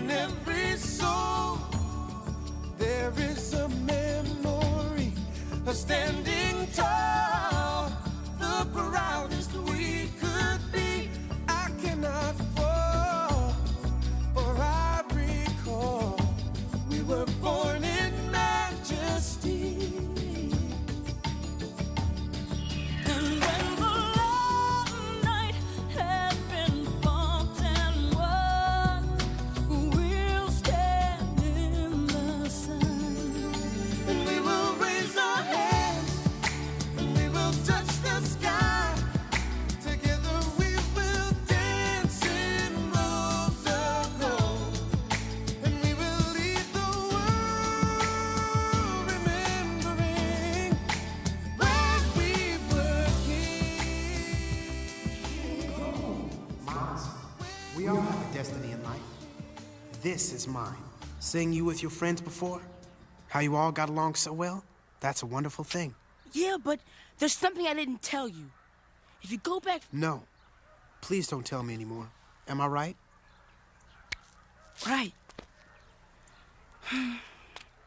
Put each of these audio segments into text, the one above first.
In every soul, there is a memory of standing tall, the proudest we could be. I cannot fall, for I recall we were born in majesty. And when the long night has been fought and won, we'll stand in the sun. And we will raise our hands, and we will touch the sky. Together we will dance in robes of gold, and we will lead the world remembering when we were kings. Miles, we all have a destiny in life. This is mine. Seeing you with your friends before, how you all got along so well, that's a wonderful thing. Yeah, but there's something I didn't tell you. If you go back... No, please don't tell me anymore. Am I right? Right.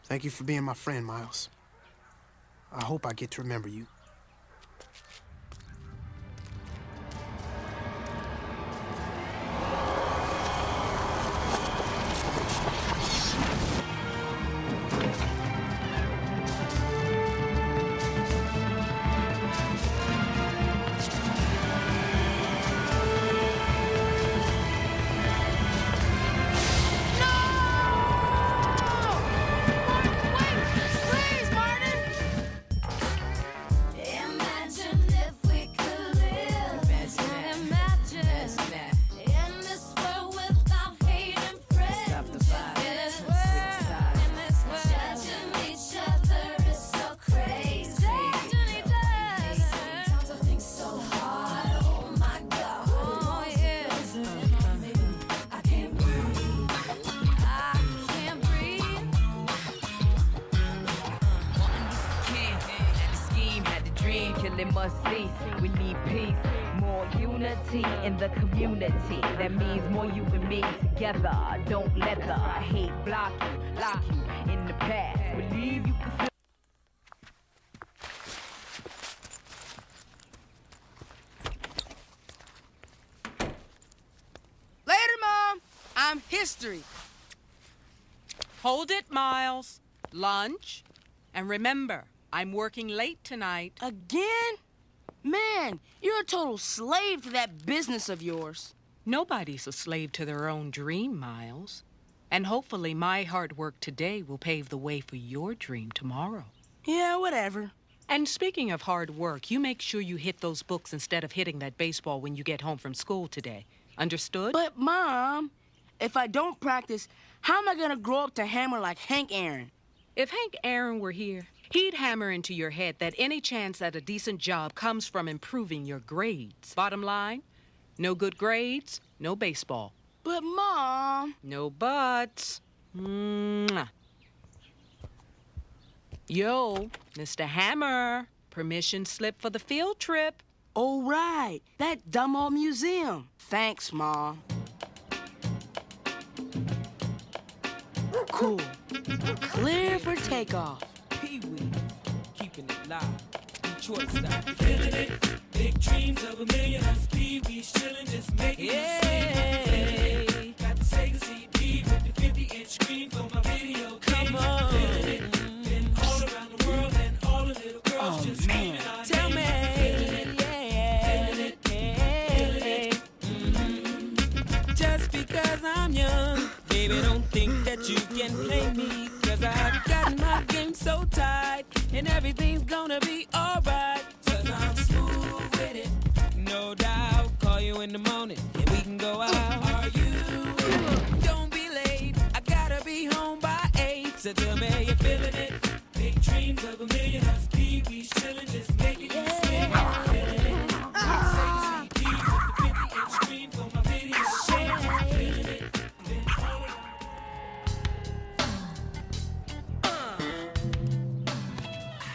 Thank you for being my friend, Miles. I hope I get to remember you. Imagine if we could live. Imagine in this world without hate and prejudice. In this world, judging each other is so crazy. Judging each other. Sometimes I think so hard. Oh my God. Oh yeah. I can't breathe. I can't breathe. Had the scheme, had the dream, killing must cease. We need peace, more unity in the community. That means more you and me together. Don't let the hate block you, lock you in the past. Believe you can feel. Later, Mom. I'm history. Hold it, Miles. Lunch. And remember, I'm working late tonight. Again? Man, you're a total slave to that business of yours. Nobody's a slave to their own dream, Miles. And hopefully my hard work today will pave the way for your dream tomorrow. Yeah, whatever. And speaking of hard work, you make sure you hit those books instead of hitting that baseball when you get home from school today. Understood? But, Mom, if I don't practice, how am I gonna grow up to hammer like Hank Aaron? If Hank Aaron were here, he'd hammer into your head that any chance at a decent job comes from improving your grades. Bottom line, no good grades, no baseball. But, Mom... No buts. Mwah. Yo, Mr. Hammer, permission slip for the field trip. Oh, right. That dumb old museum. Thanks, Mom. Cool. Clear for takeoff. Pee-wee, keeping it live. Detroit style. Feeling it, big dreams of a million. Us Pee-wee's chilling, just making it sing. Got the Sega CD with the 50-inch screen for my video game. Come on. Feeling it, been all around the world and all the little girls just screaming our Tell name. me. Just because I'm young, baby, don't think that you can play me. Cause I've got my game so tight, and everything's gonna be alright. Cause I'm smooth with it, no doubt. Call you in the morning, and we can go out. Are you ready? Don't be late, I gotta be home by 8. So tell me you're feeling it. Big dreams of a million, us Pee-wee's chillin', just making you swing. Feeling it. Sega CD with the 50-inch screen for my video. Feeling it. Been all around.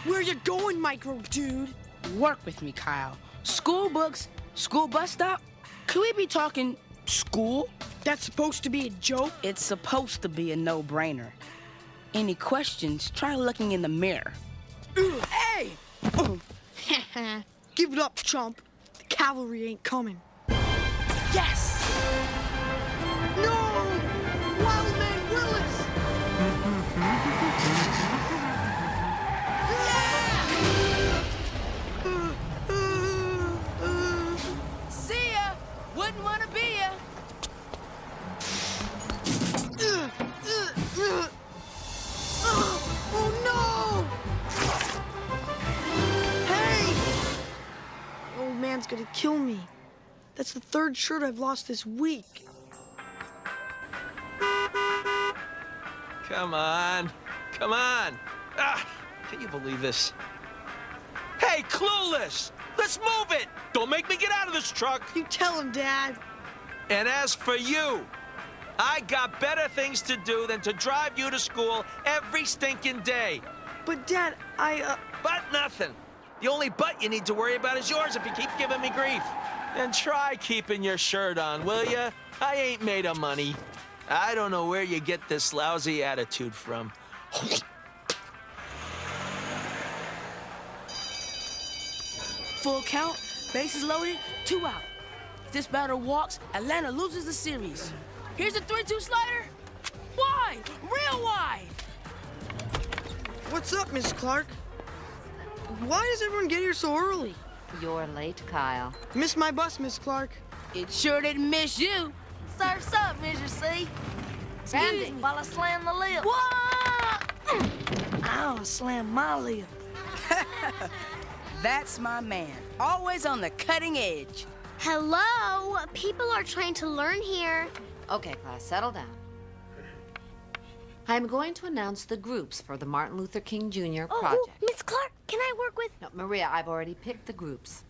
Where you going, micro dude? Work with me, Kyle. School books, school bus stop. Could we be talking school? That's supposed to be a joke? It's supposed to be a no-brainer. Any questions, try looking in the mirror. Hey! Give it up, chump. The cavalry ain't coming. Yes! No! Wildman Willis! See ya! Wouldn't want to be ya! Oh no! Hey! The old man's gonna kill me. That's the third shirt I've lost this week. Come on. Come on. Ah, can you believe this? Hey, Clueless! Let's move it! Don't make me get out of this truck! You tell him, Dad. And as for you, I got better things to do than to drive you to school every stinking day. But, Dad, But nothing. The only butt you need to worry about is yours if you keep giving me grief. And try keeping your shirt on, will ya? I ain't made of money. I don't know where you get this lousy attitude from. Full count, bases loaded, 2 out. If this batter walks, Atlanta loses the series. Here's a 3-2 slider. Wide, real wide. What's up, Miss Clark? Why does everyone get here so early? You're late, Kyle. Missed my bus, Miss Clark. It sure didn't miss you. Surf's up, Mr. C. Randy. While I slam the lip. What? Ow, slam my lip. That's my man. Always on the cutting edge. Hello? People are trying to learn here. Okay, class, settle down. I'm going to announce the groups for the Martin Luther King Jr. project. Miss Clark, can I work with... No, Maria, I've already picked the groups.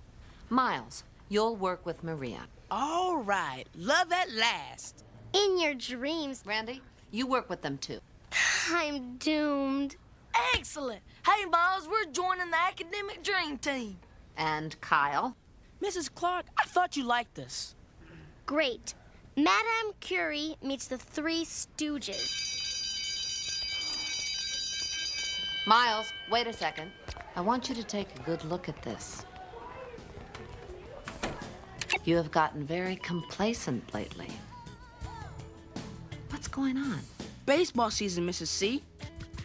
Miles, you'll work with Maria. All right. Love at last. In your dreams. Randy, you work with them too. I'm doomed. Excellent. Hey, Miles, we're joining the academic dream team. And Kyle? Mrs. Clark, I thought you liked us. Great. Madame Curie meets the Three Stooges. Miles, wait a second. I want you to take a good look at this. You have gotten very complacent lately. What's going on? Baseball season, Mrs. C.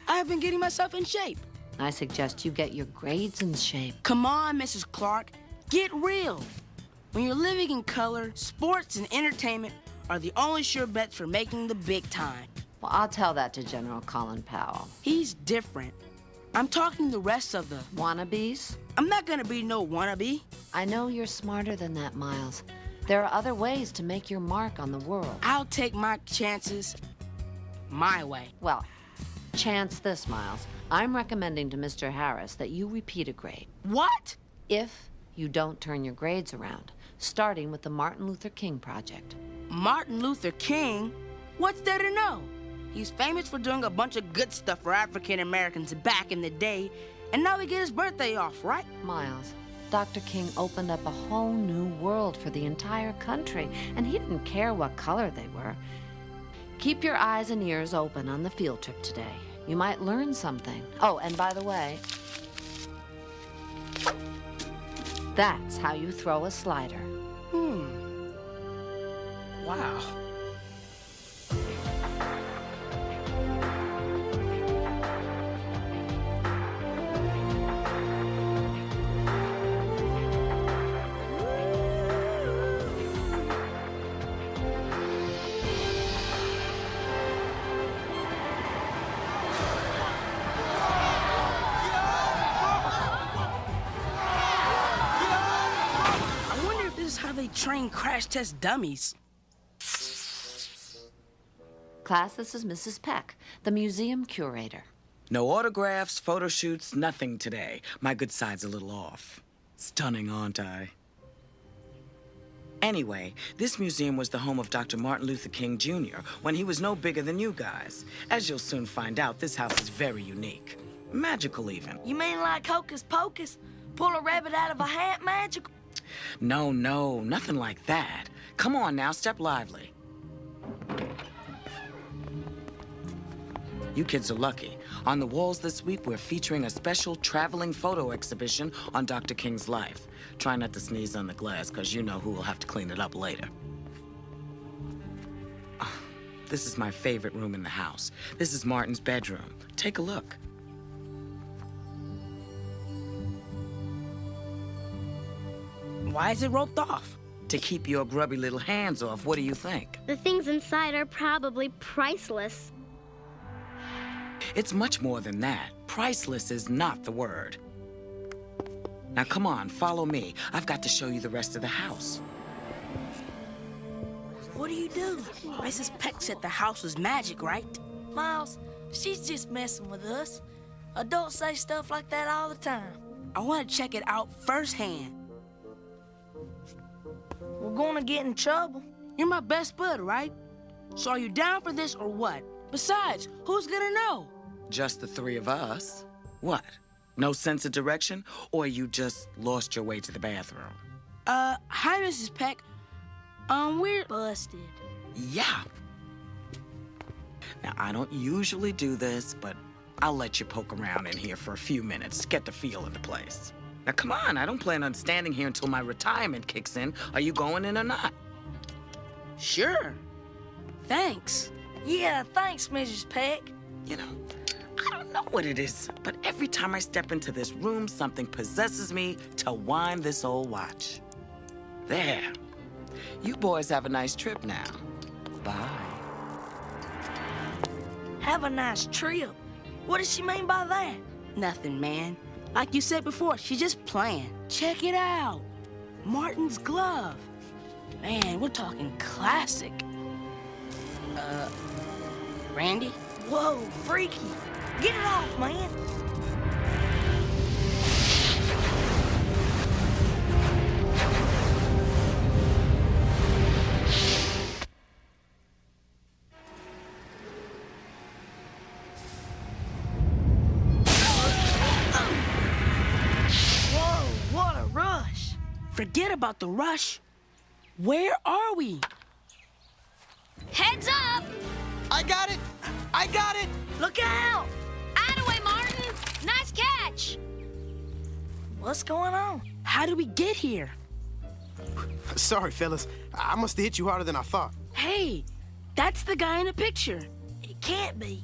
I have been getting myself in shape. I suggest you get your grades in shape. Come on, Mrs. Clark. Get real. When you're living in color, sports and entertainment are the only sure bets for making the big time. Well, I'll tell that to General Colin Powell. He's different. I'm talking the rest of the... Wannabes? I'm not gonna be no wannabe. I know you're smarter than that, Miles. There are other ways to make your mark on the world. I'll take my chances my way. Well, chance this, Miles. I'm recommending to Mr. Harris that you repeat a grade. What? If you don't turn your grades around, starting with the Martin Luther King project. Martin Luther King? What's there to know? He's famous for doing a bunch of good stuff for African Americans back in the day, and now we get his birthday off, right? Miles, Dr. King opened up a whole new world for the entire country, and he didn't care what color they were. Keep your eyes and ears open on the field trip today. You might learn something. Oh, and by the way, that's how you throw a slider. Wow. I wonder if this is how they train crash test dummies. Class, this is Mrs. Peck, the museum curator. No autographs, photo shoots, nothing today. My good side's a little off. Stunning, aren't I? Anyway, this museum was the home of Dr. Martin Luther King Jr. when he was no bigger than you guys. As you'll soon find out, this house is very unique. Magical, even. You mean like hocus pocus? Pull a rabbit out of a hat magic? No, nothing like that. Come on now, step lively. You kids are lucky. On the walls this week, we're featuring a special traveling photo exhibition on Dr. King's life. Try not to sneeze on the glass, because you know who will have to clean it up later. This is my favorite room in the house. This is Martin's bedroom. Take a look. Why is it roped off? To keep your grubby little hands off. What do you think? The things inside are probably priceless. It's much more than that. Priceless is not the word. Now come on, follow me. I've got to show you the rest of the house. What do you do? Mrs. Peck said the house was magic, right? Miles, she's just messing with us. Adults say stuff like that all the time. I want to check it out firsthand. We're gonna get in trouble. You're my best bud, right? So are you down for this or what? Besides, who's gonna know? Just the three of us. What? No sense of direction? Or you just lost your way to the bathroom? Hi, Mrs. Peck. We're busted. Yeah. Now, I don't usually do this, but I'll let you poke around in here for a few minutes to get the feel of the place. Now, come on, I don't plan on standing here until my retirement kicks in. Are you going in or not? Sure. Thanks. Yeah, thanks, Mrs. Peck. You know, I don't know what it is, but every time I step into this room, something possesses me to wind this old watch. There. You boys have a nice trip now. Bye. Have a nice trip. What does she mean by that? Nothing, man. Like you said before, she's just playing. Check it out. Martin's glove. Man, we're talking classic. Randy? Whoa, freaky. Get it off, man. Whoa, what a rush. Forget about the rush. Where are we? Heads up! I got it! I got it! Look out! Attaway, Martin! Nice catch! What's going on? How did we get here? Sorry, fellas. I must have hit you harder than I thought. Hey, that's the guy in the picture. It can't be.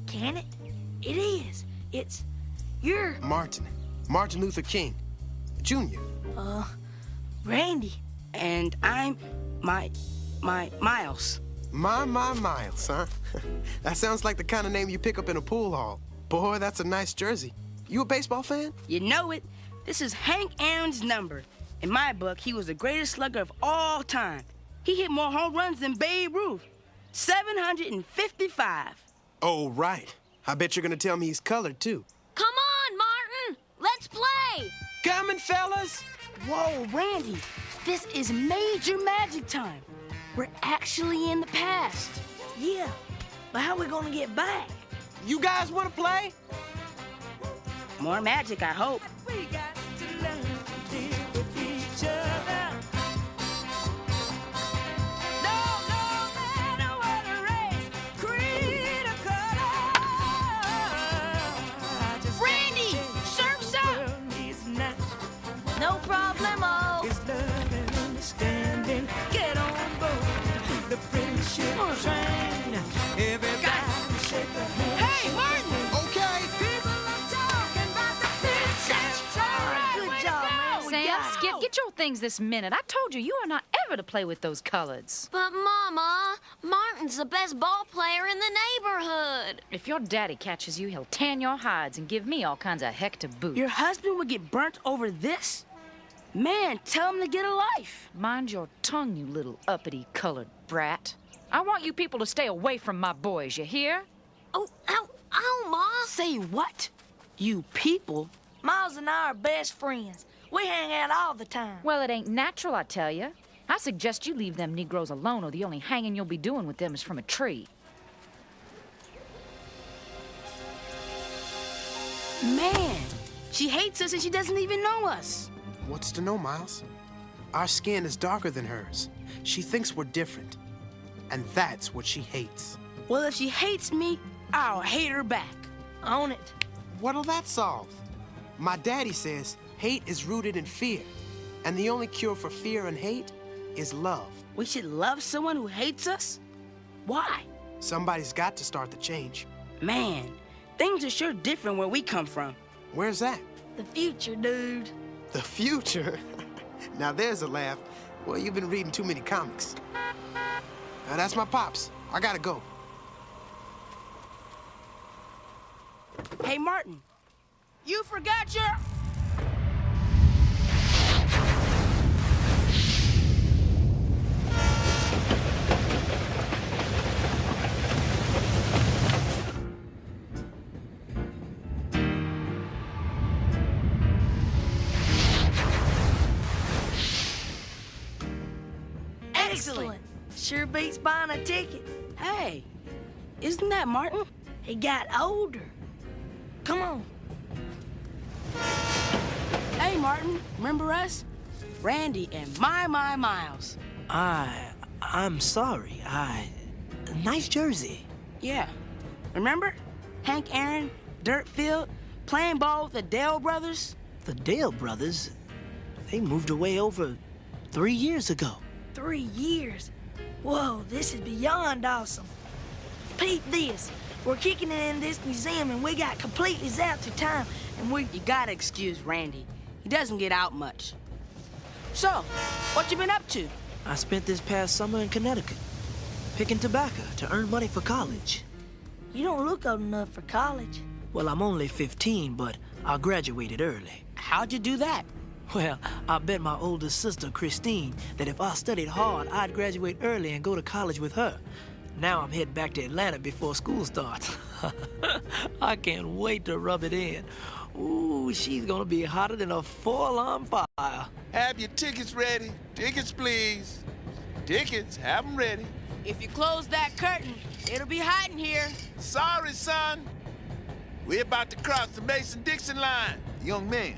Can it? It is. You're... Martin Luther King, Jr. Randy. And I'm Miles. Miles, huh? That sounds like the kind of name you pick up in a pool hall. Boy, that's a nice jersey. You a baseball fan? You know it. This is Hank Aaron's number. In my book, he was the greatest slugger of all time. He hit more home runs than Babe Ruth. 755. Oh, right. I bet you're gonna tell me he's colored, too. Come on, Martin! Let's play! Coming, fellas! Whoa, Randy. This is major magic time. We're actually in the past. Yeah, but how we gonna get back? You guys wanna play? More magic, I hope. We got to learn to deal with each other. No matter what race, creed, or color. I just Randy, surf's up! world needs not No problemo. is love and understanding. Get on board the friendship train. Everybody shake a hand. Hey, Martin! Okay. People are talking about the friendship train. Good job, man. We Sam, got it. Skip, get your things this minute. I told you, you are not ever to play with those coloreds. But, Mama, Martin's the best ball player in the neighborhood. If your daddy catches you, he'll tan your hides and give me all kinds of heck to boot. Your husband would get burnt over this? Man, tell him to get a life. Mind your tongue, you little uppity colored brat. I want you people to stay away from my boys, you hear? Oh, Ma! Say what? You people? Miles and I are best friends. We hang out all the time. Well, it ain't natural, I tell you. I suggest you leave them Negroes alone, or the only hanging you'll be doing with them is from a tree. Man, she hates us and she doesn't even know us. What's to know, Miles? Our skin is darker than hers. She thinks we're different. And that's what she hates. Well, if she hates me, I'll hate her back. On it. What'll that solve? My daddy says hate is rooted in fear, and the only cure for fear and hate is love. We should love someone who hates us? Why? Somebody's got to start the change. Man, things are sure different where we come from. Where's that? The future, dude. The future? Now there's a laugh. Well, you've been reading too many comics. Now that's my pops. I gotta go. Hey, Martin, you forgot your... Excellent. Sure beats buying a ticket. Hey, isn't that Martin? He got older. Come on. Hey, Martin, remember us? Randy and Miles. I'm sorry. Nice jersey. Yeah. Remember? Hank Aaron, dirt field, playing ball with the Dale brothers? The Dale brothers? They moved away over 3 years ago. 3 years. Whoa, this is beyond awesome. Peep this. We're kicking it in this museum and we got completely zapped to time and we... You gotta excuse Randy. He doesn't get out much. So, what you been up to? I spent this past summer in Connecticut, picking tobacco to earn money for college. You don't look old enough for college. Well, I'm only 15, but I graduated early. How'd you do that? Well, I bet my older sister, Christine, that if I studied hard, I'd graduate early and go to college with her. Now I'm heading back to Atlanta before school starts. I can't wait to rub it in. Ooh, she's gonna be hotter than a 4-alarm fire. Have your tickets ready. Tickets, please. Tickets, have them ready. If you close that curtain, it'll be hot in here. Sorry, son. We're about to cross the Mason-Dixon line. Young man,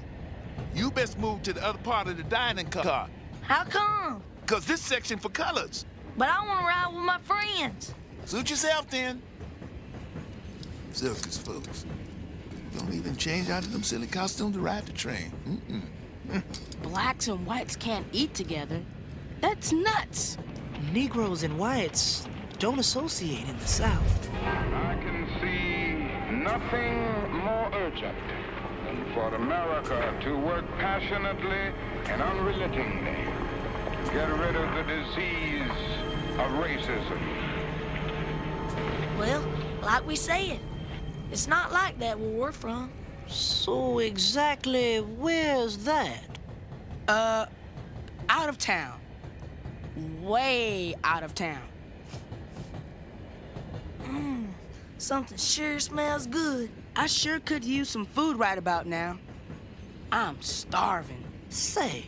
you best move to the other part of the dining car. How come? 'Cause this section for colors. But I want to ride with my friends. Suit yourself, then. Circus folks. Don't even change out of them silly costumes to ride the train. Blacks and whites can't eat together. That's nuts. Negroes and whites don't associate in the South. I can see nothing more urgent than for America to work passionately and unrelentingly to get rid of the disease of racism. Well, like we said, it's not like that where we're from. So exactly where's that? Out of town. Way out of town. Something sure smells good. I sure could use some food right about now. I'm starving. Say,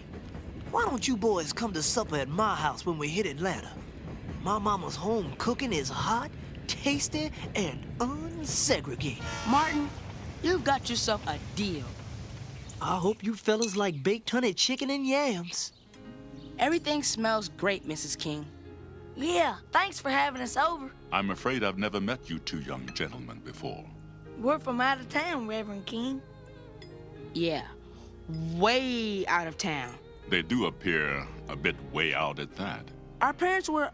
why don't you boys come to supper at my house when we hit Atlanta? My mama's home cooking is hot, tasty, and unsegregated. Martin, you've got yourself a deal. I hope you fellas like baked honey chicken and yams. Everything smells great, Mrs. King. Yeah, thanks for having us over. I'm afraid I've never met you two young gentlemen before. We're from out of town, Reverend King. Yeah, way out of town. They do appear a bit way out at that. Our parents were,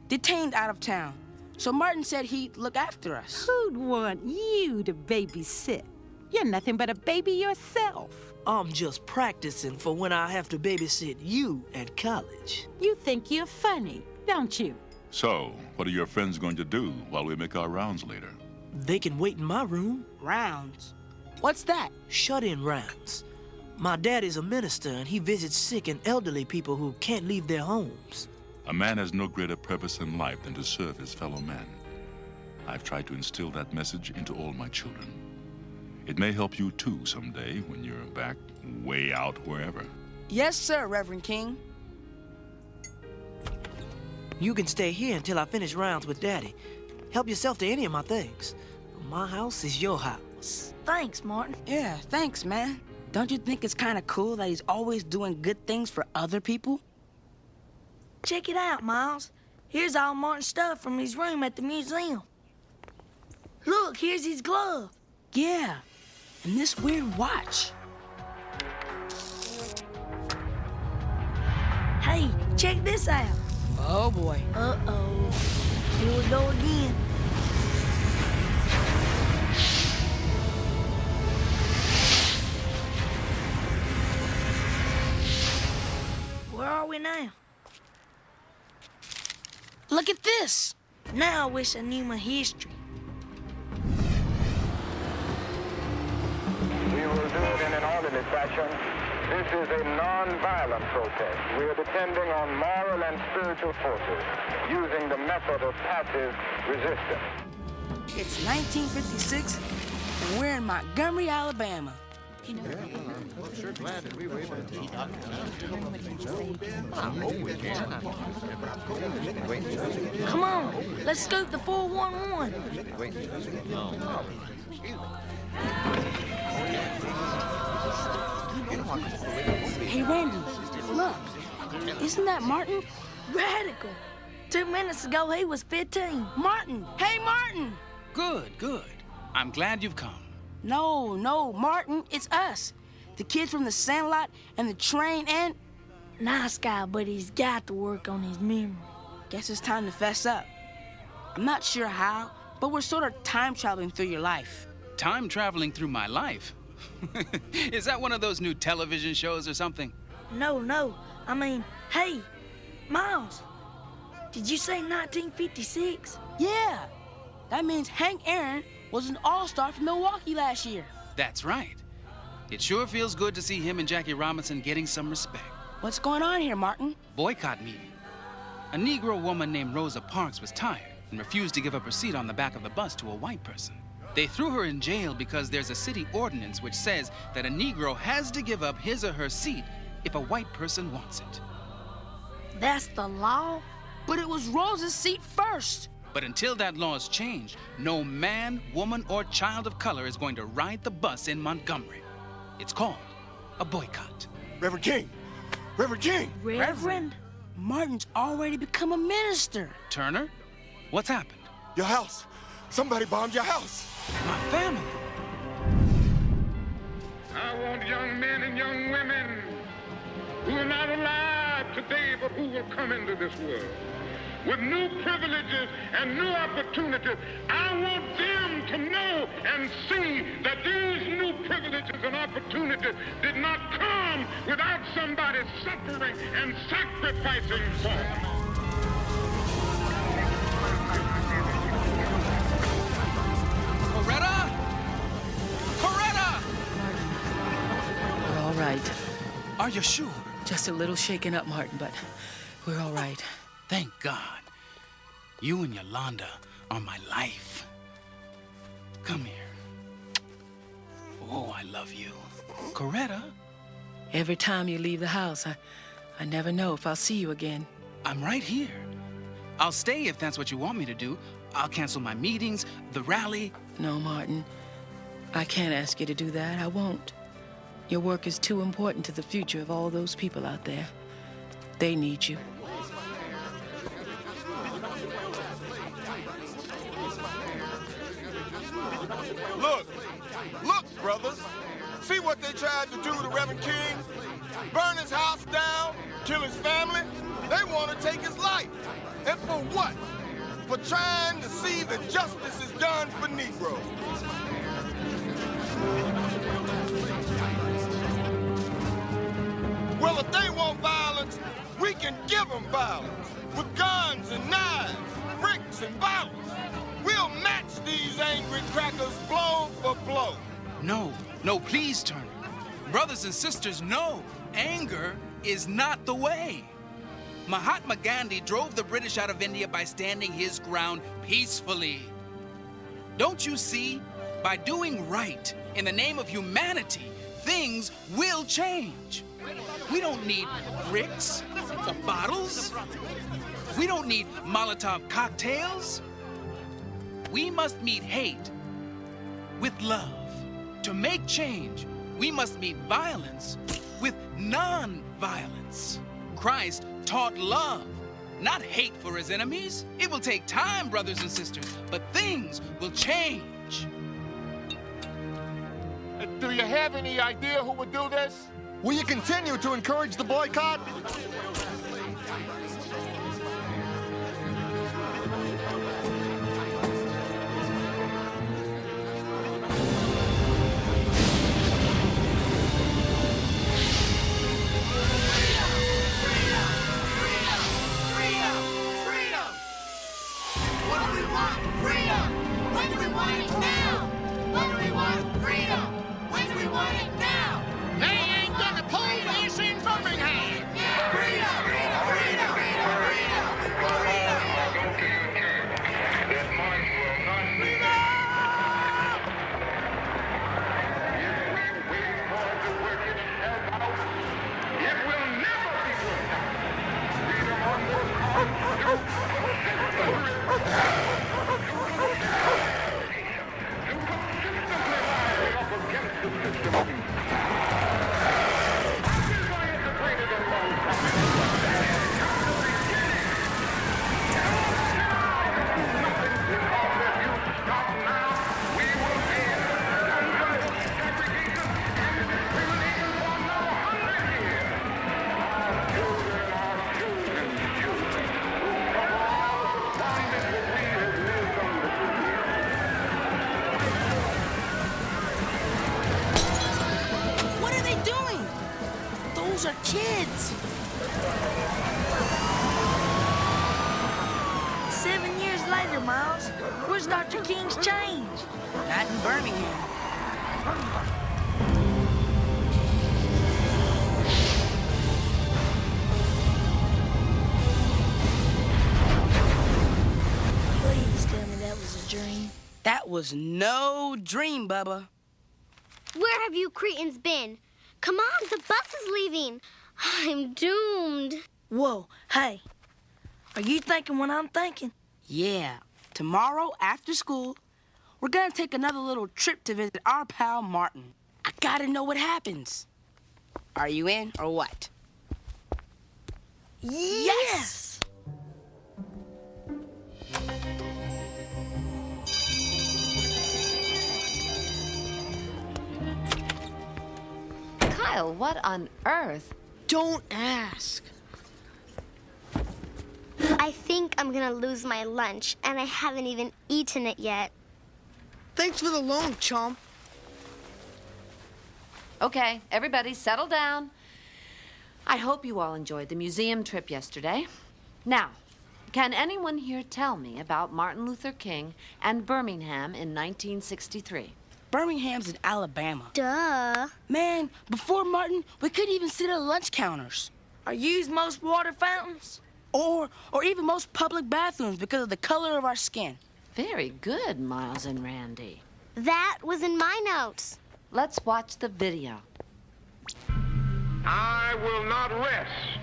detained out of town. So Martin said he'd look after us. Who'd want you to babysit? You're nothing but a baby yourself. I'm just practicing for when I have to babysit you at college. You think you're funny, don't you? So, what are your friends going to do while we make our rounds later? They can wait in my room. Rounds? What's that? Shut-in rounds. My dad is a minister, and he visits sick and elderly people who can't leave their homes. A man has no greater purpose in life than to serve his fellow man. I've tried to instill that message into all my children. It may help you too someday when you're back way out wherever. Yes, sir, Reverend King. You can stay here until I finish rounds with Daddy. Help yourself to any of my things. My house is your house. Thanks, Martin. Yeah, thanks, man. Don't you think it's kind of cool that he's always doing good things for other people? Check it out, Miles. Here's all Martin's stuff from his room at the museum. Look, here's his glove. Yeah, and this weird watch. Hey, check this out. Oh, boy. Uh-oh. Here we go again. Where are we now? Look at this. Now I wish I knew my history. We will do it in an orderly fashion. This is a non-violent protest. We are depending on moral and spiritual forces, using the method of passive resistance. It's 1956, and we're in Montgomery, Alabama. Sure glad that we were able to keep up. Come on, let's scoop the 411. Hey, Randy, look. Isn't that Martin? Radical. 2 minutes ago, he was 15. Martin! Hey, Martin! Good, good. I'm glad you've come. No, Martin, it's us. The kids from the Sandlot and the train and... Nice guy, but he's got to work on his memory. Guess it's time to fess up. I'm not sure how, but we're sort of time traveling through your life. Time traveling through my life? Is that one of those new television shows or something? No. I mean, hey, Miles, did you say 1956? Yeah. That means Hank Aaron was an all-star for Milwaukee last year. That's right. It sure feels good to see him and Jackie Robinson getting some respect. What's going on here, Martin? Boycott meeting. A Negro woman named Rosa Parks was tired and refused to give up her seat on the back of the bus to a white person. They threw her in jail because there's a city ordinance which says that a Negro has to give up his or her seat if a white person wants it. That's the law? But it was Rosa's seat first. But until that law is changed, no man, woman, or child of color is going to ride the bus in Montgomery. It's called a boycott. Reverend King! Reverend King! Reverend? Martin's already become a minister. Turner, what's happened? Your house! Somebody bombed your house! My family! I want young men and young women who are not alive today, but who will come into this world with new privileges and new opportunities. I want them to know and see that these new privileges and opportunities did not come without somebody suffering and sacrificing for them. Coretta! Coretta! We're all right. Are you sure? Just a little shaken up, Martin, but we're all right. Thank God. You and Yolanda are my life. Come here. Oh, I love you. Coretta? Every time you leave the house, I never know if I'll see you again. I'm right here. I'll stay if that's what you want me to do. I'll cancel my meetings, the rally. No, Martin. I can't ask you to do that. I won't. Your work is too important to the future of all those people out there. They need you. Look, brothers. See what they tried to do to Reverend King? Burn his house down, kill his family. They want to take his life. And for what? For trying to see that justice is done for Negroes. Well, if they want violence, we can give them violence. With guns and knives, bricks and bottles. We'll match these angry crackers blow for blow. No, please, Turner. Brothers and sisters, no. Anger is not the way. Mahatma Gandhi drove the British out of India by standing his ground peacefully. Don't you see? By doing right in the name of humanity, things will change. We don't need bricks or bottles. We don't need Molotov cocktails. We must meet hate with love. To make change, we must meet violence with non-violence. Christ taught love, not hate for his enemies. It will take time, brothers and sisters, but things will change. lunch. Do you have any idea who would do this? Will you continue to encourage the boycott? What are they doing? Those are kids. 7 years later, Miles, where's Dr. King's change? Not in Birmingham. Please tell me that was a dream. That was no dream, Bubba. Where have you Cretans been? Come on, the bus is leaving. I'm doomed. Whoa, hey. Are you thinking what I'm thinking? Yeah. Tomorrow, after school, we're gonna take another little trip to visit our pal Martin. I gotta know what happens. Are you in or what? Yes! Kyle, what on earth? Don't ask. I think I'm gonna lose my lunch, and I haven't even eaten it yet. Thanks for the loan, chum. Okay, everybody settle down. I hope you all enjoyed the museum trip yesterday. Now, can anyone here tell me about Martin Luther King and Birmingham in 1963? Birmingham's in Alabama. Duh. Man, before Martin, we couldn't even sit at lunch counters. Or use most water fountains? Or even most public bathrooms because of the color of our skin. Very good, Miles and Randy. That was in my notes. Let's watch the video. I will not rest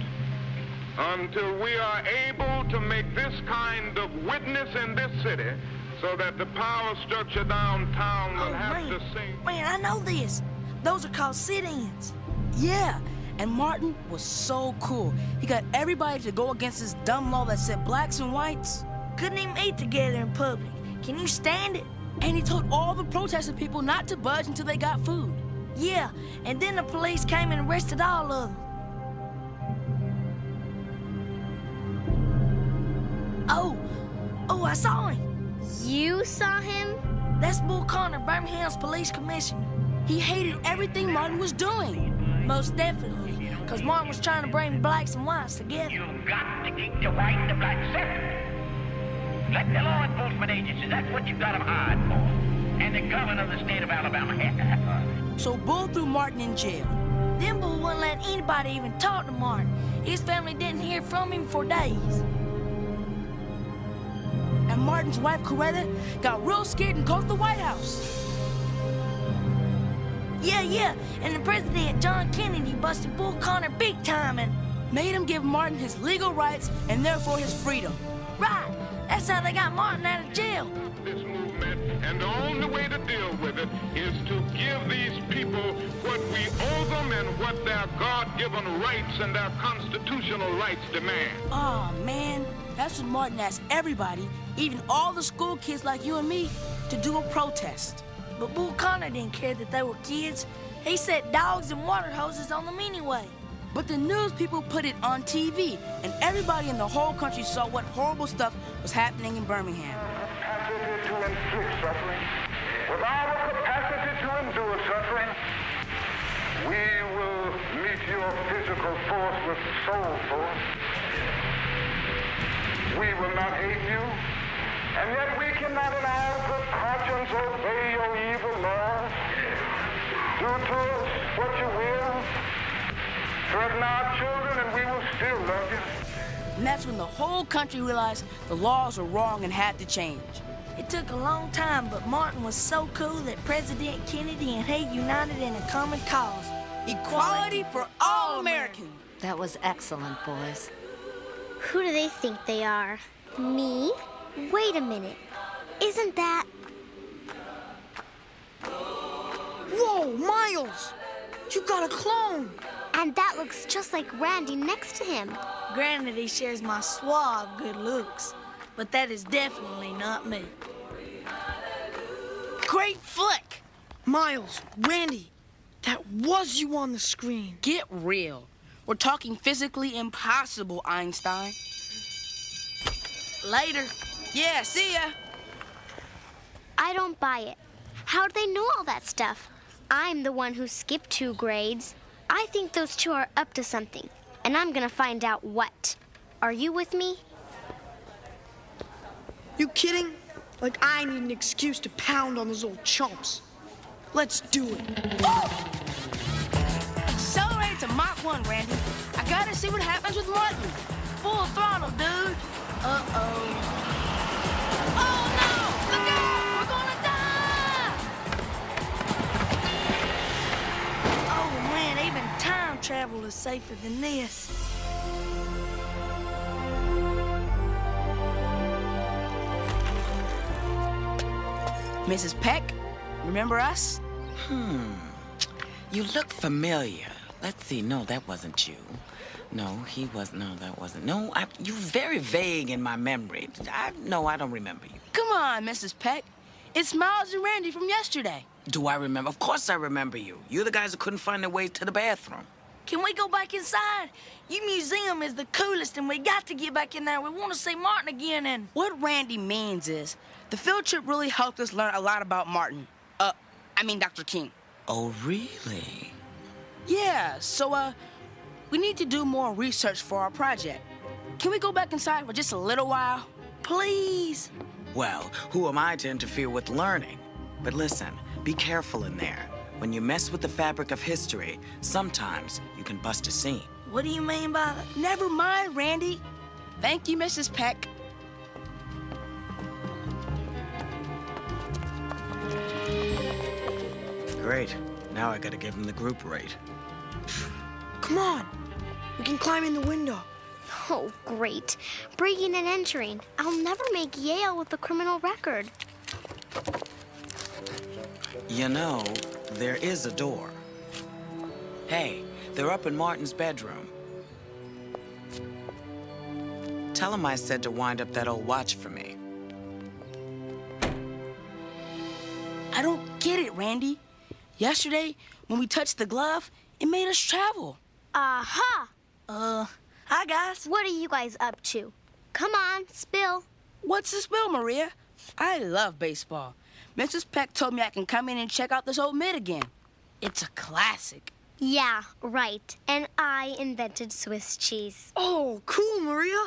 until we are able to make this kind of witness in this city so that the power structure downtown will have the same. Man, I know this. Those are called sit-ins. Yeah, and Martin was so cool. He got everybody to go against this dumb law that said blacks and whites couldn't even eat together in public. Can you stand it? And he told all the protesting people not to budge until they got food. Yeah, and then the police came and arrested all of them. Oh, I saw him. You saw him? That's Bull Connor, Birmingham's police commissioner. He hated everything Martin was doing. Most definitely, because Martin was trying to bring blacks and whites together. You've got to keep the white and the black separate. Let the law enforcement agencies, that's what you've got them hired for. And the governor of the state of Alabama. So Bull threw Martin in jail. Then Bull wouldn't let anybody even talk to Martin. His family didn't hear from him for days. And Martin's wife, Coretta, got real scared and called the White House. Yeah, and the president, John Kennedy, busted Bull Connor big time and made him give Martin his legal rights and therefore his freedom. Right, that's how they got Martin out of jail. This movement, and the only way to deal with it is to give these people what we owe them and what their God-given rights and their constitutional rights demand. Oh, man, that's when Martin asked everybody, even all the school kids like you and me, to do a protest. But Bull Connor didn't care that they were kids. He set dogs and water hoses on them anyway. But the news people put it on TV, and everybody in the whole country saw what horrible stuff was happening in Birmingham. Capacity to inflict suffering, without a capacity to endure suffering, we will meet your physical force with soul force. We will not hate you, and yet we cannot in our good conscience obey your evil laws. Do to us what you will. Threaten our children, and we will still love you. And that's when the whole country realized the laws were wrong and had to change. It took a long time, but Martin was so cool that President Kennedy and he united in a common cause. Equality for all Americans. That was excellent, boys. Who do they think they are? Me? Wait a minute. Isn't that... Whoa, Miles! You got a clone! And that looks just like Randy next to him. Granted, he shares my suave good looks, but that is definitely not me. Great flick! Miles, Randy, that was you on the screen. Get real. We're talking physically impossible, Einstein. Later. Yeah, see ya. I don't buy it. How do they know all that stuff? I'm the one who skipped 2 grades. I think those two are up to something, and I'm gonna find out what. Are you with me? You kidding? Like I need an excuse to pound on those old chumps. Let's do it. Accelerate to Mach 1, Randy. I gotta see what happens with Martin. Full throttle, dude. Uh-oh. Oh, no! Look out! We're gonna die! Oh, man, even time travel is safer than this. Mrs. Peck, remember us? You look familiar. Let's see. No, that wasn't you. No, he was. No, that wasn't. No, you're very vague in my memory. No, I don't remember you. Come on, Mrs. Peck. It's Miles and Randy from yesterday. Do I remember? Of course I remember you. You're the guys who couldn't find their way to the bathroom. Can we go back inside? Your museum is the coolest, and we got to get back in there. We want to see Martin again, and... What Randy means is, the field trip really helped us learn a lot about Martin. Dr. King. Oh, really? Yeah, so, we need to do more research for our project. Can we go back inside for just a little while? Please? Well, who am I to interfere with learning? But listen, be careful in there. When you mess with the fabric of history, sometimes you can bust a seam. What do you mean by that? Never mind, Randy. Thank you, Mrs. Peck. Great. Now I gotta give him the group rate. Come on. We can climb in the window. Oh, great. Breaking and entering. I'll never make Yale with a criminal record. You know, there is a door. Hey, they're up in Martin's bedroom. Tell him I said to wind up that old watch for me. I don't get it, Randy. Yesterday, when we touched the glove, it made us travel. Aha! Hi, guys. What are you guys up to? Come on, spill. What's the spill, Maria? I love baseball. Mrs. Peck told me I can come in and check out this old mitt again. It's a classic. Yeah, right. And I invented Swiss cheese. Oh, cool, Maria.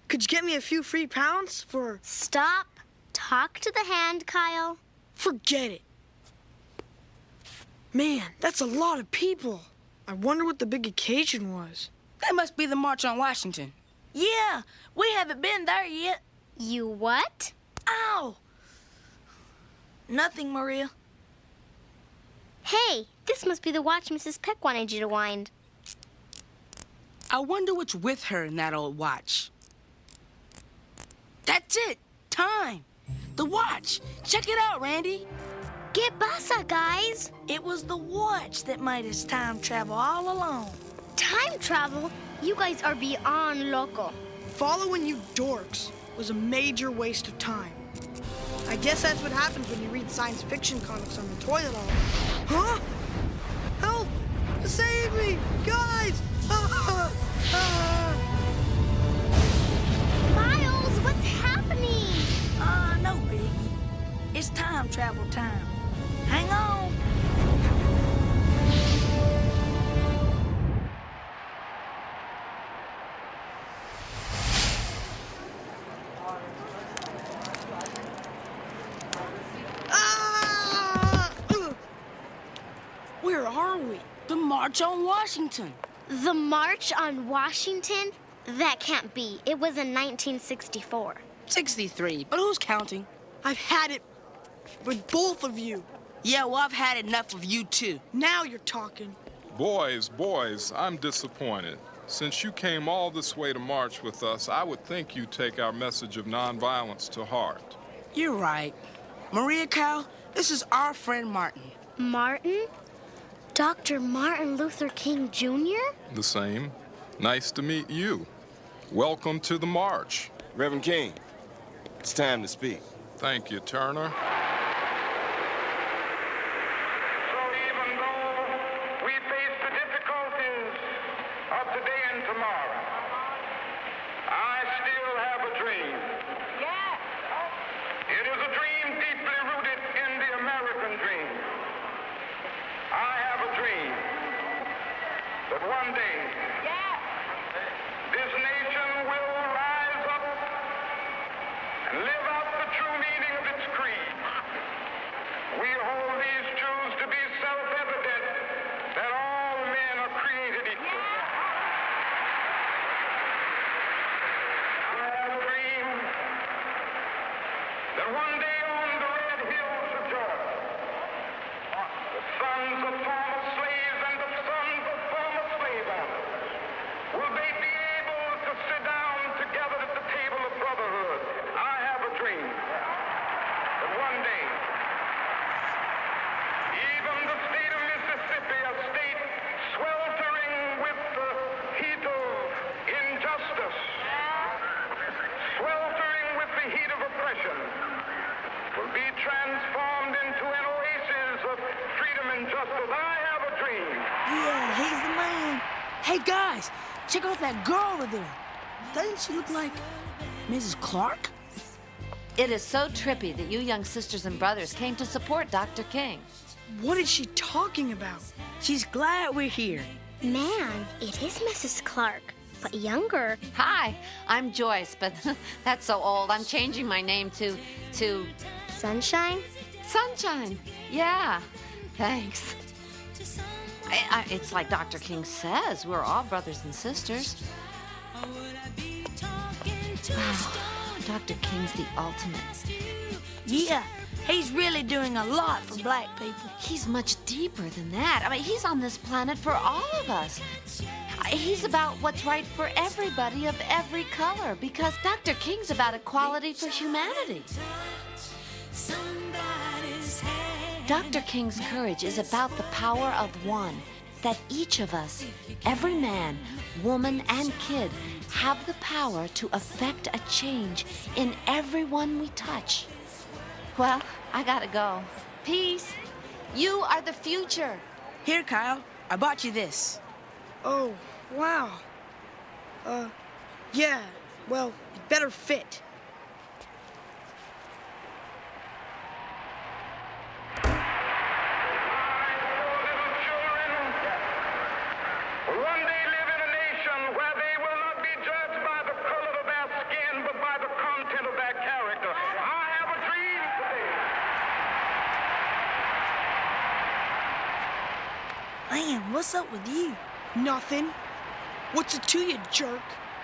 Could you get me a few free pounds for... Stop. Talk to the hand, Kyle. Forget it. Man, that's a lot of people. I wonder what the big occasion was. That must be the March on Washington. Yeah, we haven't been there yet. You what? Ow! Nothing, Maria. Hey, this must be the watch Mrs. Peck wanted you to wind. I wonder what's with her in that old watch. That's it. Time. The watch. Check it out, Randy. Get bassa, guys. It was the watch that made us time travel all along. Time travel? You guys are beyond loco. Following you dorks was a major waste of time. I guess that's what happens when you read science fiction comics on the toilet all. Huh? Help! Save me! Guys! Miles, what's happening? No, Biggie. It's time travel time. Hang on. Where are we? The March on Washington. The March on Washington? That can't be. It was in 1964. 63, but who's counting? I've had it with both of you. Yeah, well, I've had enough of you too. Now you're talking. Boys, I'm disappointed. Since you came all this way to march with us, I would think you'd take our message of nonviolence to heart. You're right. Maria Cal, this is our friend Martin. Martin? Dr. Martin Luther King Jr.? The same. Nice to meet you. Welcome to the march. Reverend King, it's time to speak. Thank you, Turner. So even though we face the difficulties of today and tomorrow, I still have a dream. It is a dream deeply rooted in the American dream. I have a dream that one day this nation will rise up and live out the true meaning of its creed. We hold these truths to be self-evident that all men are created equal. I have a dream that one day on the red hills of Georgia, the sons of former slaves and the sons of former slave owners will they be able to sit down together at the table of brotherhood. I have a dream that one day, even the state of Mississippi, a state sweltering with the heat of injustice, sweltering with the heat of oppression, will be transformed into an oasis of freedom and justice. I have a dream. Yeah, he's the man. Hey, guys, check out that girl over there. Doesn't she look like Mrs. Clark? It is so trippy that you young sisters and brothers came to support Dr. King. What is she talking about? She's glad we're here. Man, it is Mrs. Clark, but younger. Hi, I'm Joyce, but that's so old. I'm changing my name to Sunshine? Sunshine. Yeah, thanks. It's like Dr. King says, we're all brothers and sisters. Dr. King's the ultimate. Yeah, he's really doing a lot for black people. He's much deeper than that. I mean, he's on this planet for all of us. He's about what's right for everybody of every color, because Dr. King's about equality for humanity. Dr. King's courage is about the power of one, that each of us, every man, woman, and kid, have the power to affect a change in everyone we touch. Well, I gotta go. Peace. You are the future. Here, Kyle, I bought you this. Oh, wow. Yeah, well, it better fit. Will one day live in a nation where they will not be judged by the color of their skin, but by the content of their character. I have a dream today. Man, what's up with you? Nothing. What's it to you, jerk?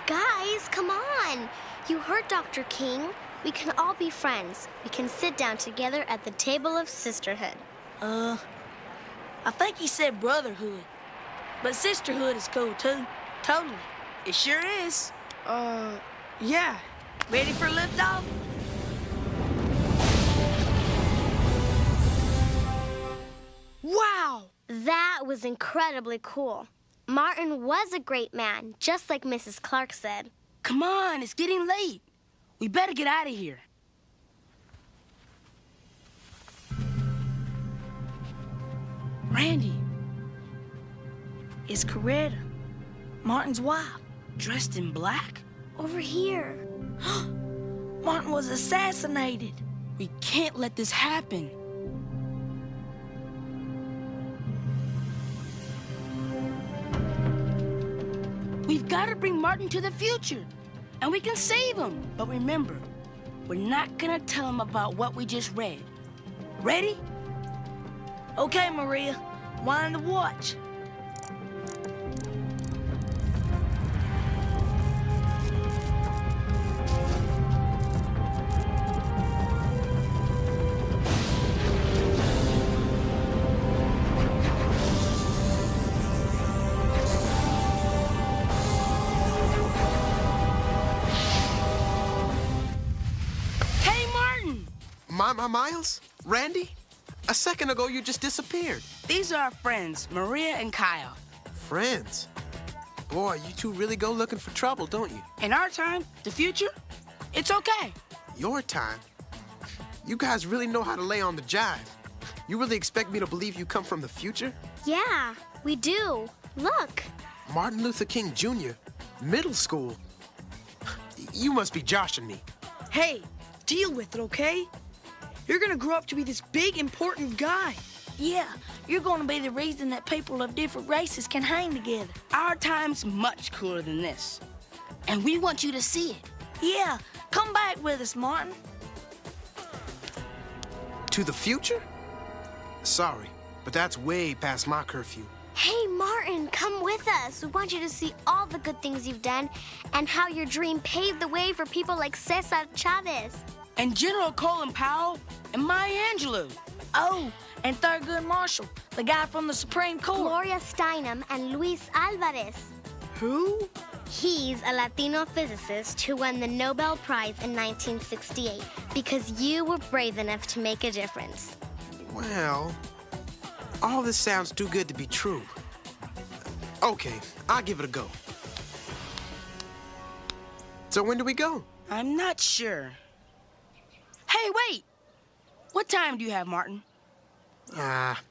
Guys, come on. You heard Dr. King. We can all be friends. We can sit down together at the table of sisterhood. I think he said brotherhood. But sisterhood is cool, too. Totally. It sure is. Yeah. Ready for liftoff? Wow! That was incredibly cool. Martin was a great man, just like Mrs. Clark said. Come on, it's getting late. We better get out of here. Randy. It's Coretta, Martin's wife. Dressed in black? Over here. Martin was assassinated. We can't let this happen. We've got to bring Martin to the future, and we can save him. But remember, we're not gonna tell him about what we just read. Ready? Okay, Maria, wind the watch. Miles? Randy? A second ago, you just disappeared. These are our friends, Maria and Kyle. Friends? Boy, you two really go looking for trouble, don't you? In our time, the future, it's okay. Your time? You guys really know how to lay on the jive. You really expect me to believe you come from the future? Yeah, we do. Look. Martin Luther King Jr., middle school. You must be joshing me. Hey, deal with it, okay? You're gonna grow up to be this big, important guy. Yeah, you're gonna be the reason that people of different races can hang together. Our time's much cooler than this, and we want you to see it. Yeah, come back with us, Martin. To the future? Sorry, but that's way past my curfew. Hey, Martin, come with us. We want you to see all the good things you've done and how your dream paved the way for people like Cesar Chavez. And General Colin Powell and Maya Angelou. Oh, and Thurgood Marshall, the guy from the Supreme Court. Gloria Steinem and Luis Alvarez. Who? He's a Latino physicist who won the Nobel Prize in 1968 because you were brave enough to make a difference. Well, all this sounds too good to be true. Okay, I'll give it a go. So when do we go? I'm not sure. Hey, wait! What time do you have, Martin?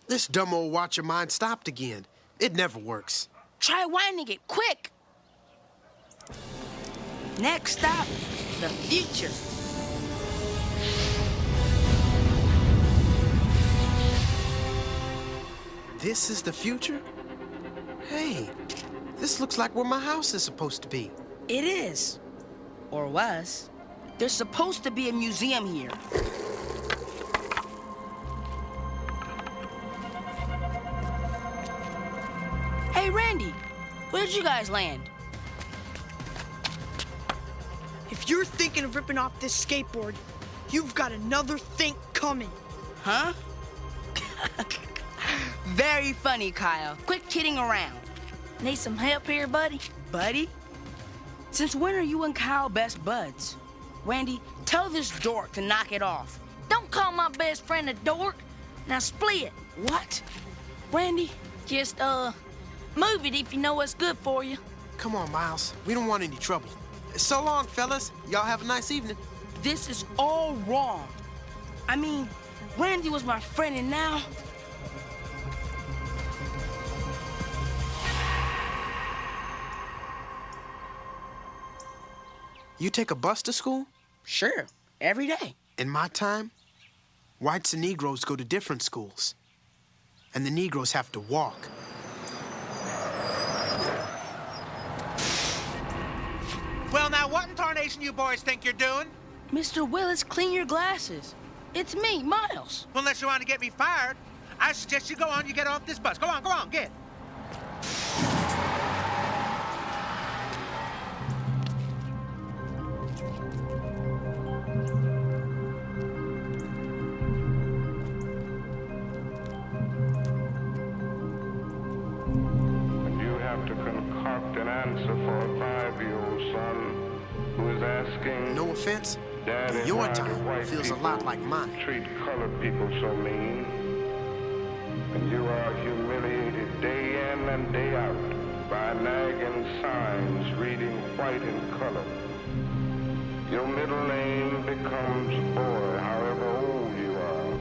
This dumb old watch of mine stopped again. It never works. Try winding it, quick! Next stop, the future. This is the future? Hey, this looks like where my house is supposed to be. It is. Or was. There's supposed to be a museum here. Hey, Randy, where'd you guys land? If you're thinking of ripping off this skateboard, you've got another think coming. Huh? Very funny, Kyle. Quit kidding around. Need some help here, buddy? Buddy? Since when are you and Kyle best buds? Randy, tell this dork to knock it off. Don't call my best friend a dork. Now split. What? Randy? Just, move it if you know what's good for you. Come on, Miles. We don't want any trouble. So long, fellas. Y'all have a nice evening. This is all wrong. I mean, Randy was my friend, and now... You take a bus to school? Sure, every day. In my time, whites and Negroes go to different schools. And the Negroes have to walk. Well, now, what in tarnation you boys think you're doing? Mr. Willis, clean your glasses. It's me, Miles. Well, unless you want to get me fired, I suggest you go on, you get off this bus. Go on, get. You have to concoct an answer for a 5-year-old son who is asking... No offense, Daddy, but your why do time white feels a people lot like mine. treat colored people so mean? And you are humiliated day in and day out by nagging signs reading white in color. Your middle name becomes boy, however old you are.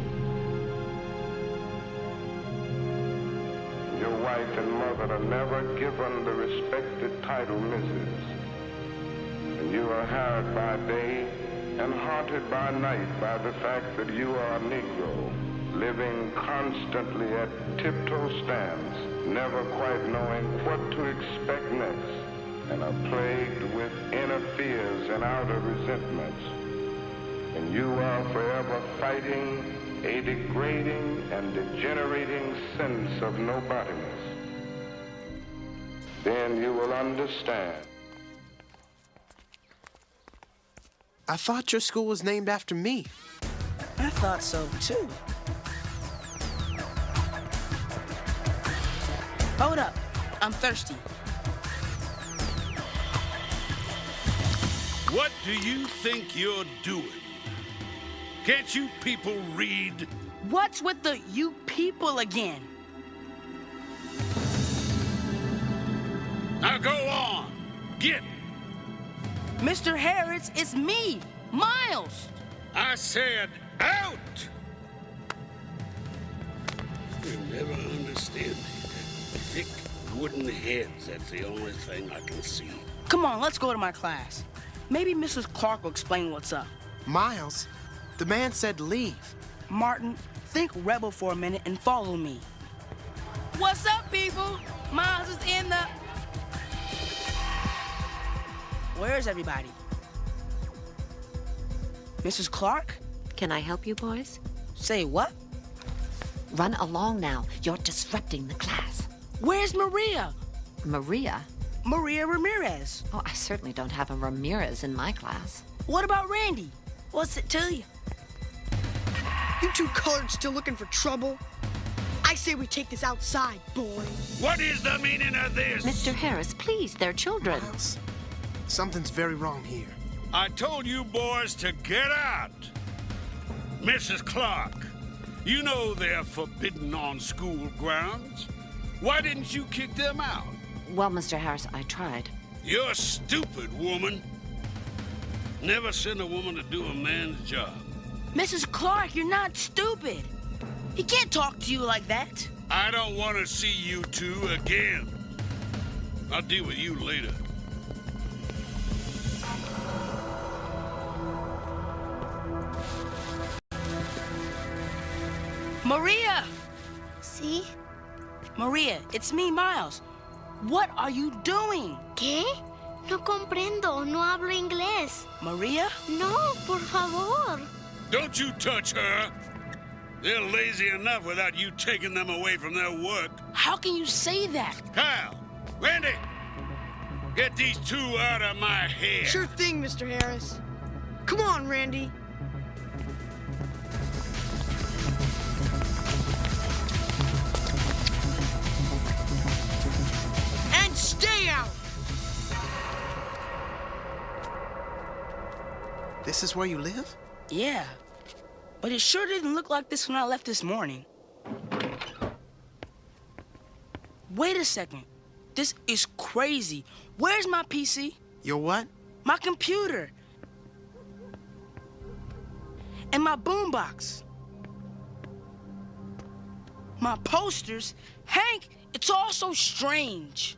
wife and mother are never given the respected title Mrs. And you are harried by day and haunted by night by the fact that you are a Negro, living constantly at tiptoe stands, never quite knowing what to expect next, and are plagued with inner fears and outer resentments. And you are forever fighting a degrading and degenerating sense of nobodiness. Then you will understand. I thought your school was named after me. I thought so, too. Hold up. I'm thirsty. What do you think you're doing? Can't you people read? What's with the you people again? Now go on. Get. Mr. Harris, it's me, Miles. I said out. You'll never understand me. Thick wooden heads, that's the only thing I can see. Come on, let's go to my class. Maybe Mrs. Clark will explain what's up. Miles, the man said leave. Martin, think rebel for a minute and follow me. What's up, people? Miles is in the... Where's everybody? Mrs. Clark? Can I help you, boys? Say what? Run along now. You're disrupting the class. Where's Maria? Maria? Maria Ramirez. Oh, I certainly don't have a Ramirez in my class. What about Randy? What's it to you? You two colored still looking for trouble? I say we take this outside, boy. What is the meaning of this? Mr. Harris, please, they're children. Miles, something's very wrong here. I told you boys to get out. Mrs. Clark, you know they're forbidden on school grounds. Why didn't you kick them out? Well, Mr. Harris, I tried. You're stupid, woman. Never send a woman to do a man's job. Mrs. Clark, you're not stupid. He can't talk to you like that. I don't want to see you two again. I'll deal with you later. Maria! See? Maria, it's me, Miles. What are you doing? ¿Qué? No comprendo. No hablo inglés. Maria? No, por favor. Don't you touch her. They're lazy enough without you taking them away from their work. How can you say that? Kyle, Randy, get these two out of my hair. Sure thing, Mr. Harris. Come on, Randy. And stay out! This is where you live? Yeah. But it sure didn't look like this when I left this morning. Wait a second. This is crazy. Where's my PC? Your what? My computer. And my boombox. My posters. Hank, it's all so strange.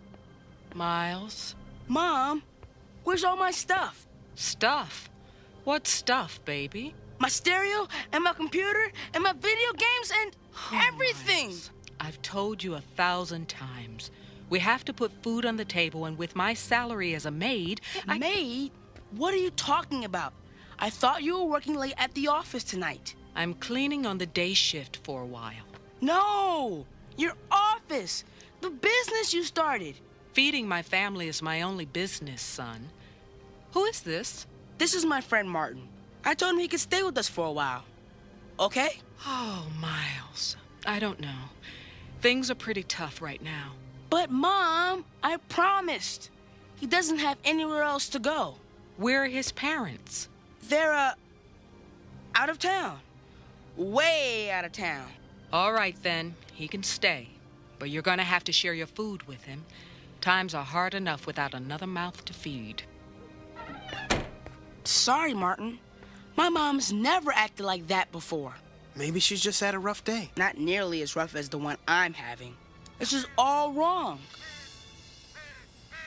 Miles? Mom, where's all my stuff? Stuff? What stuff, baby? My stereo and my computer and my video games and everything. Miles, I've told you 1,000 times. We have to put food on the table, and with my salary as a maid, Maid? What are you talking about? I thought you were working late at the office tonight. I'm cleaning on the day shift for a while. No! Your office! The business you started! Feeding my family is my only business, son. Who is this? This is my friend Martin. I told him he could stay with us for a while. Okay? Oh, Miles. I don't know. Things are pretty tough right now. But, Mom, I promised. He doesn't have anywhere else to go. Where are his parents? They're, out of town. Way out of town. All right, then. He can stay. But you're gonna have to share your food with him. Times are hard enough without another mouth to feed. Sorry, Martin. My mom's never acted like that before. Maybe she's just had a rough day. Not nearly as rough as the one I'm having. This is all wrong.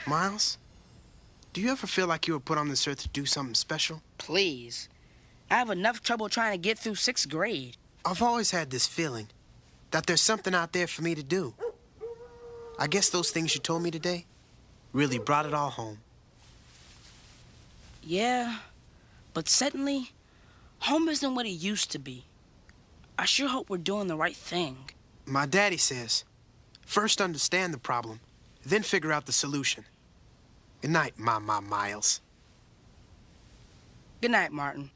Miles, do you ever feel like you were put on this earth to do something special? Please. I have enough trouble trying to get through 6th grade. I've always had this feeling that there's something out there for me to do. I guess those things you told me today really brought it all home. Yeah, but suddenly, home isn't what it used to be. I sure hope we're doing the right thing. My daddy says, first understand the problem, then figure out the solution. Good night, Miles. Good night, Martin.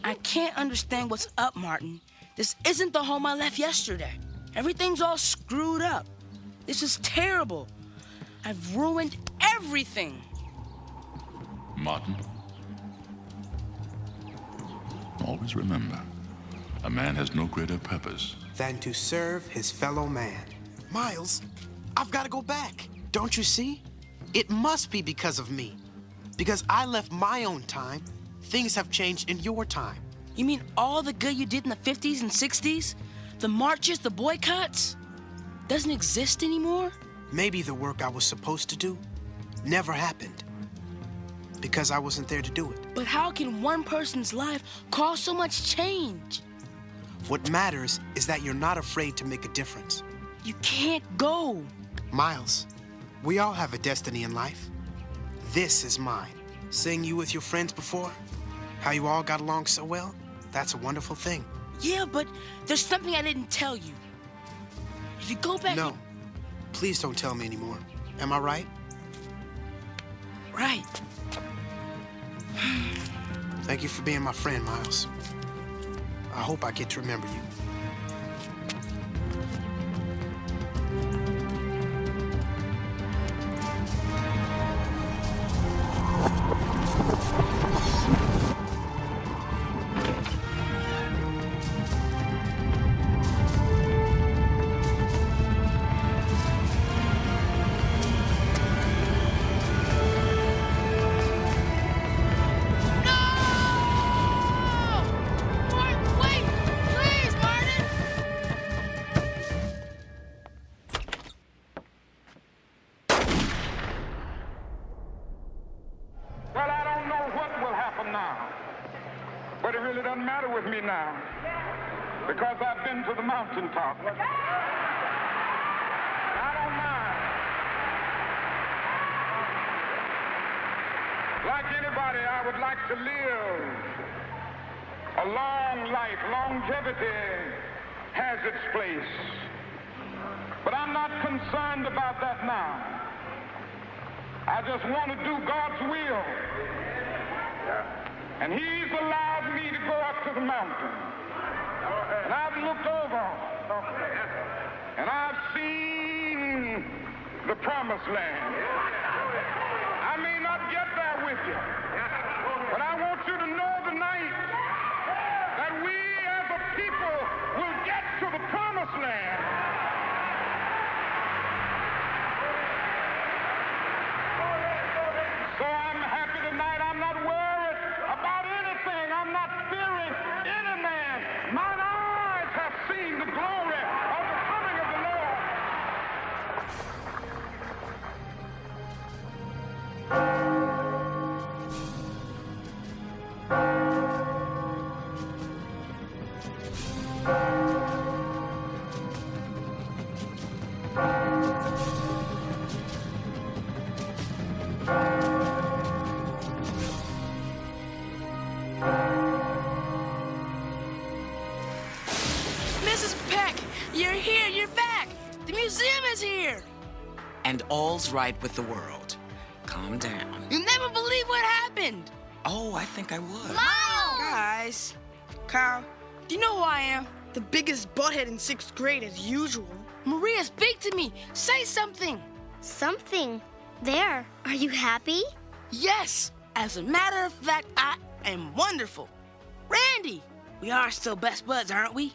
I can't understand what's up, Martin. This isn't the home I left yesterday. Everything's all screwed up. This is terrible. I've ruined everything. Martin, always remember, a man has no greater purpose than to serve his fellow man. Miles, I've got to go back. Don't you see? It must be because of me. Because I left my own time, things have changed in your time. You mean all the good you did in the 50s and 60s? The marches, the boycotts? Doesn't exist anymore? Maybe the work I was supposed to do never happened. Because I wasn't there to do it. But how can one person's life cause so much change? What matters is that you're not afraid to make a difference. You can't go. Miles, we all have a destiny in life. This is mine. Seeing you with your friends before, how you all got along so well, that's a wonderful thing. Yeah, but there's something I didn't tell you. If you go back... No. Please don't tell me anymore. Am I right? Right. Thank you for being my friend, Miles. I hope I get to remember you. Well, I don't know what will happen now, but it really doesn't matter with me now, because I've been to the mountaintop. I don't mind. Like anybody, I would like to live a long life. Longevity has its place. But I'm not concerned about that now. I just want to do God's will. And He's allowed me to go up to the mountain. And I've looked over, and I've seen the promised land. I may not get there with you, but I want you to know tonight that we as a people will get to the promised land. So I'm happy tonight. I'm not worried about anything. I'm not fearing any man. Mine eyes have seen the glory of the coming of the Lord. Mrs. Peck, you're here, you're back. The museum is here. And all's right with the world. Calm down. You'll never believe what happened. Oh, I think I would. Guys, Kyle, do you know who I am? The biggest butthead in 6th grade as usual. Maria, speak to me. Say something. Something. There. Are you happy? Yes. As a matter of fact, I am wonderful. Randy, we are still best buds, aren't we?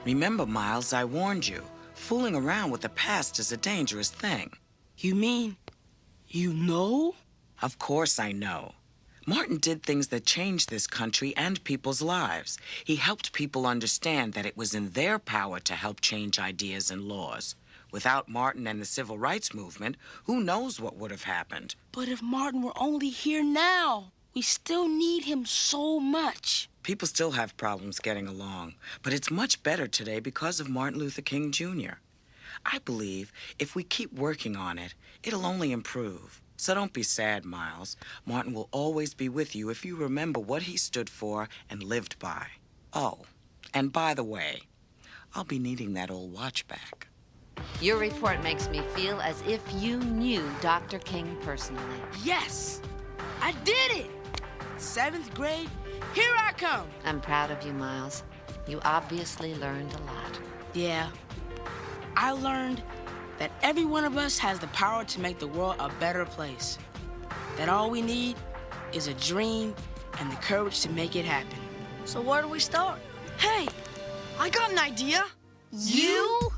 Remember, Miles, I warned you. Fooling around with the past is a dangerous thing. You mean you know? Of course I know. Martin did things that changed this country and people's lives. He helped people understand that it was in their power to help change ideas and laws. Without Martin and the civil rights movement, who knows what would have happened? But if Martin were only here now, we still need him so much. People still have problems getting along, but it's much better today because of Martin Luther King Jr. I believe if we keep working on it, it'll only improve. So don't be sad, Miles. Martin will always be with you if you remember what he stood for and lived by. Oh, and by the way, I'll be needing that old watch back. Your report makes me feel as if you knew Dr. King personally. Yes, I did it. 7th grade, here I come. I'm proud of you, Miles. You obviously learned a lot. Yeah, I learned that every one of us has the power to make the world a better place. That all we need is a dream and the courage to make it happen. So where do we start? Hey, I got an idea. You?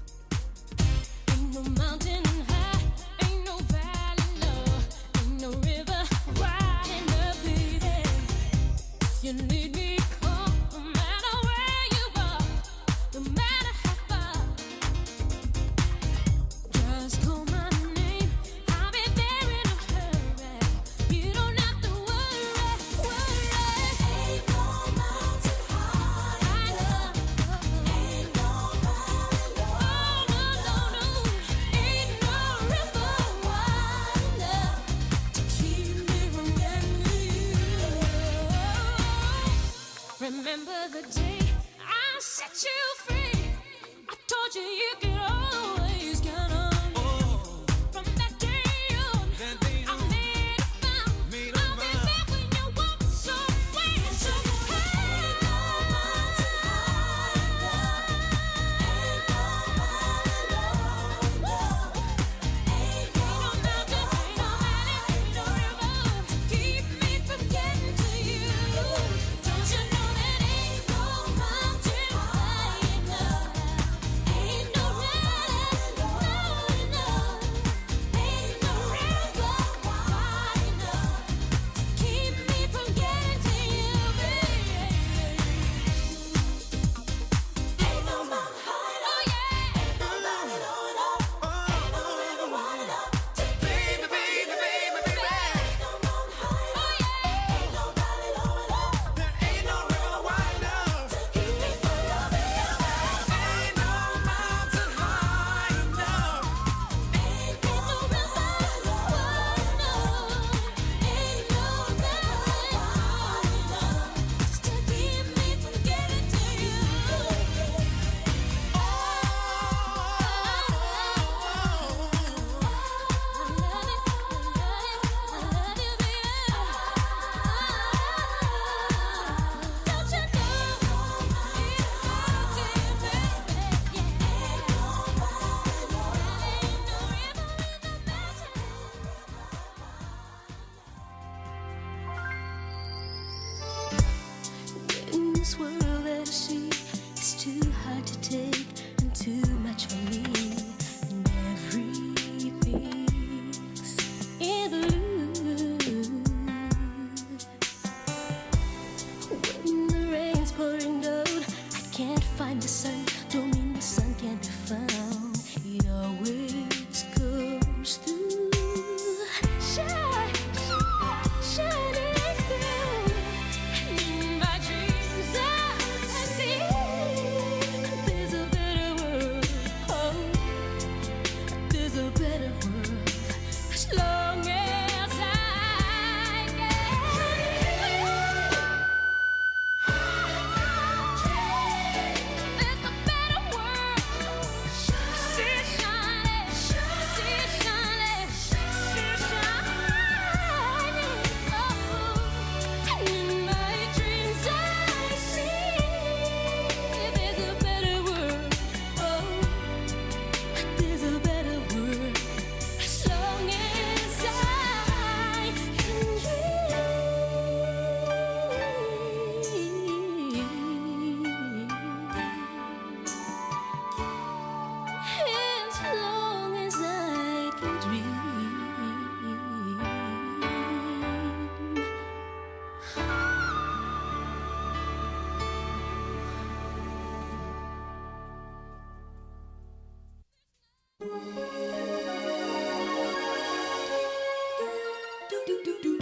You need me, come no matter where you are, no matter how far. Just call my name, I'll be there in a hurry. You don't have to worry. Ain't no mountain high enough, ain't no valley low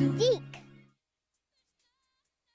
Deep.